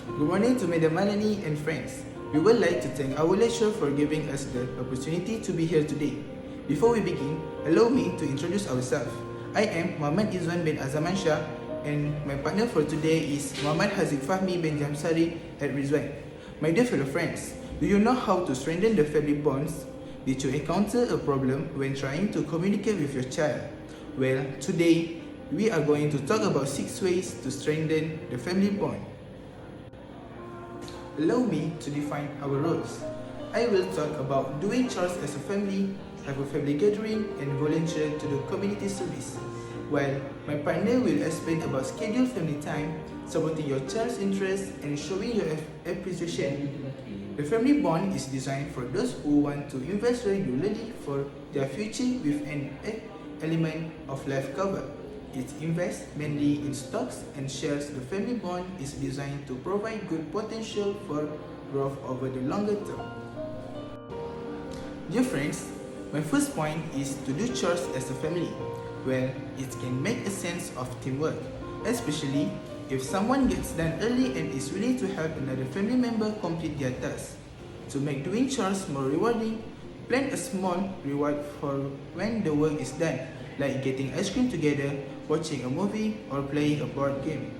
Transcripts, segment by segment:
Good morning to Madam Malani and friends. We would like to thank our lecturer for giving us the opportunity to be here today. Before we begin, allow me to introduce ourselves. I am Muhammad Izwan bin Azaman Shah, and my partner for today is Muhammad Haziq Fahmi bin Jamsari at Rizwan. My dear fellow friends, do you know how to strengthen the family bonds? Did you encounter a problem when trying to communicate with your child? Well, today we are going to talk about 6 ways to strengthen the family bond. Allow me to define our roles. I will talk about doing chores as a family, have a family gathering, and volunteer to do community service. While my partner will explain about scheduled family time, supporting your child's interests, and showing your appreciation. The family bond is designed for those who want to invest regularly for their future with an element of life cover. It invests mainly in stocks and shares. The family bond is designed to provide good potential for growth over the longer term. Dear friends, my first point is to do chores as a family. Well, it can make a sense of teamwork, especially if someone gets done early and is willing to help another family member complete their task. To make doing chores more rewarding, plan a small reward for when the work is done, like getting ice cream together, watching a movie, or playing a board game.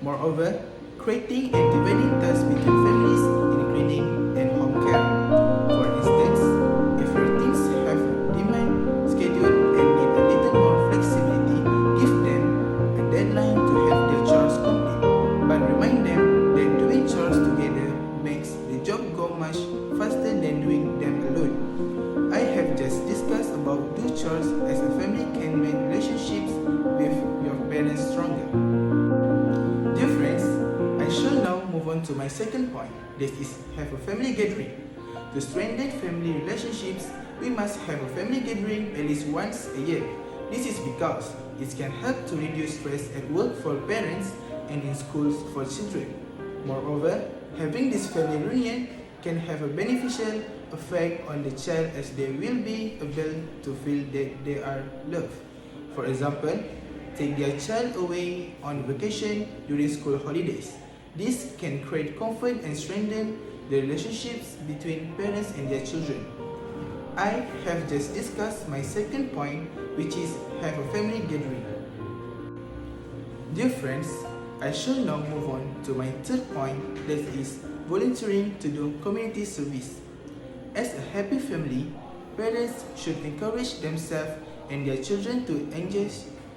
Moreover, creating and dividing tasks between families in cleaning and home care. For instance, if your teams have a demand schedule and need a little more flexibility, give them a deadline to have their chores complete, but remind them that doing chores together makes the job go much faster than doing them alone. I have just discussed about do chores as a family can make relationships with your parents stronger. Dear friends, I shall now move on to my second point, that is have a family gathering. To strengthen family relationships, we must have a family gathering at least once a year. This is because it can help to reduce stress at work for parents and in schools for children. Moreover, having this family reunion can have a beneficial effect on the child as they will be able to feel that they are loved. For example, take their child away on vacation during school holidays. This can create comfort and strengthen the relationships between parents and their children. I have just discussed my second point, which is have a family gathering. Dear friends, I shall now move on to my third point, that is volunteering to do community service. As a happy family, parents should encourage themselves and their children to engage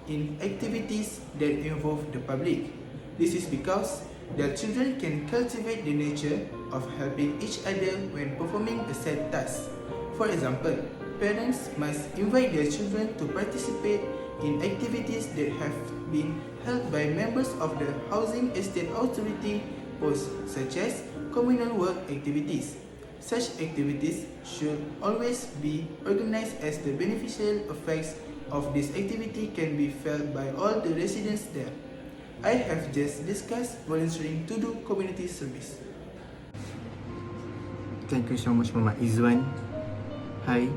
in activities that involve the public. This is because their children can cultivate the nature of helping each other when performing a set task. For example, parents must invite their children to participate in activities that have been held by members of the Housing Estate Authority posts, such as communal work activities. Such activities should always be organized as the beneficial effects of this activity can be felt by all the residents there. I have just discussed volunteering to do community service. Thank you so much, Mama Izwan. Hi,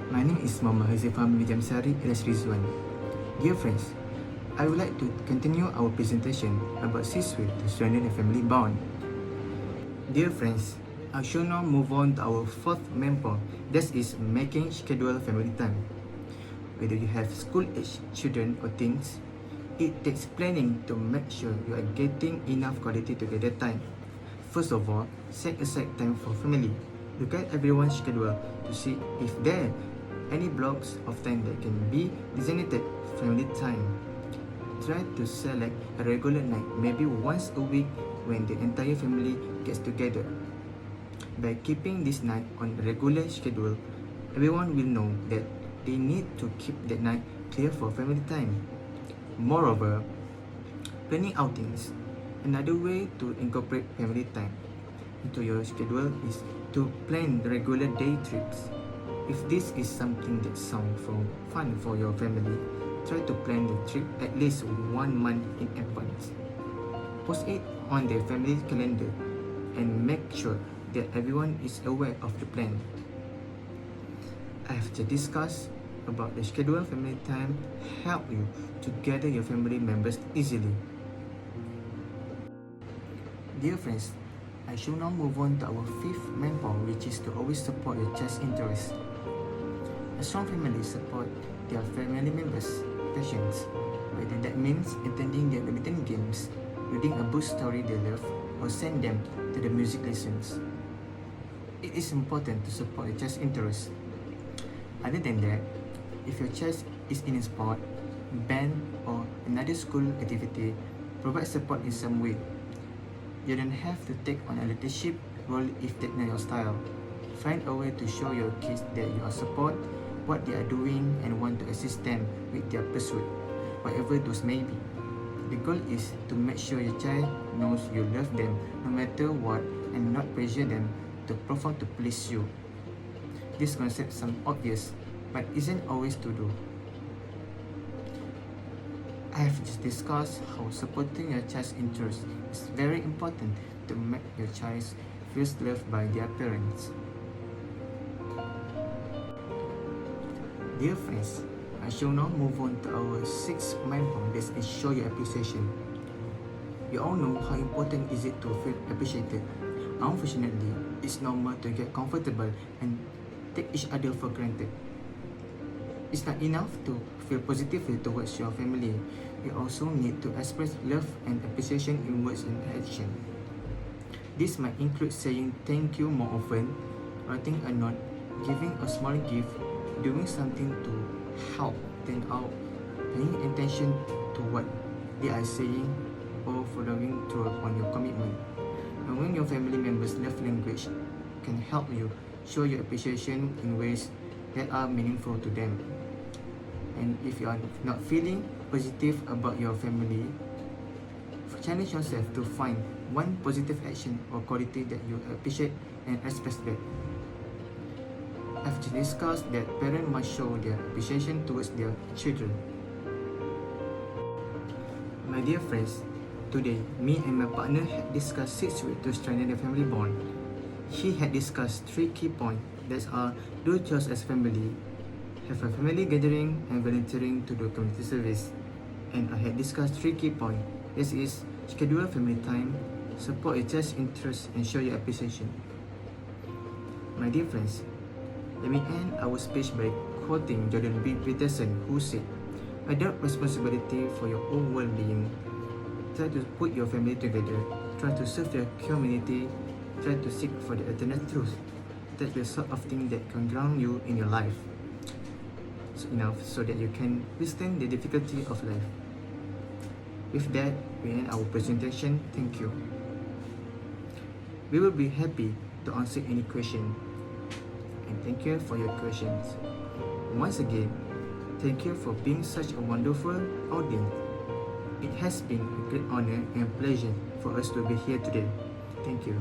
my name is Mama Hazifah Jamsari alias Rizwan. Dear friends, I would like to continue our presentation about 6 ways to strengthen a family bond. Dear friends, I shall now move on to our fourth main point, that is making scheduled family time. Whether you have school-age children or teens, it takes planning to make sure you are getting enough quality together time. First of all, set aside time for family. Look at everyone's schedule to see if there are any blocks of time that can be designated family time. Try to select a regular night, maybe once a week when the entire family gets together. By keeping this night on a regular schedule, everyone will know that they need to keep that night clear for family time. Moreover, planning outings. Another way to incorporate family time into your schedule is to plan regular day trips. If this is something that sounds fun for your family, try to plan the trip at least 1 month in advance. Post it on their family calendar and make sure that everyone is aware of the plan. I have just discussed about the scheduled family time help you to gather your family members easily. Dear friends, I shall now move on to our fifth main point, which is to always support your child's interests. A strong family support their family members' passions, whether that means attending their badminton games, reading a book story they love, or send them to the music lessons. It is important to support your child's interests. Other than that, if your child is in a sport, band, or another school activity, provide support in some way. You don't have to take on a leadership role if that's not your style. Find a way to show your kids that you are support what they are doing and want to assist them with their pursuit, whatever those may be. The goal is to make sure your child knows you love them no matter what and not pressure them to perform to please you. This concept sounds obvious, but isn't always to do. I have just discussed how supporting your child's interests is very important to make your child feel loved by their parents. Dear friends, I shall now move on to our sixth main point, that is show your appreciation. We all know how important is it to feel appreciated. Unfortunately, it's normal to get comfortable and take each other for granted. It's not enough to feel positively towards your family. You also need to express love and appreciation in words and action. This might include saying thank you more often, writing a note, giving a small gift, doing something to help them out, paying attention to what they are saying, or following through on your commitment. Knowing your family members' love language can help you show your appreciation in ways that are meaningful to them. And if you are not feeling positive about your family, challenge yourself to find one positive action or quality that you appreciate and express that. I've just discussed that parents must show their appreciation towards their children. My dear friends, today me and my partner had discussed 6 ways to strengthen the family bond. He had discussed 3 key points that are do chores as family, have a family gathering, and volunteering to do community service. And I had discussed 3 key points. This is schedule family time, support your child's interests, and show your appreciation. My dear friends, let me end our speech by quoting Jordan B. Peterson, who said, "Adopt responsibility for your own well-being. Try to put your family together. Try to serve your community. Try to seek for the eternal truth. That's the sort of thing that can ground you in your life. Enough so that you can withstand the difficulty of life." With that, we end our presentation. Thank you. We will be happy to answer any question. And thank you for your questions. Once again, thank you for being such a wonderful audience. It has been a great honor and pleasure for us to be here today. Thank you.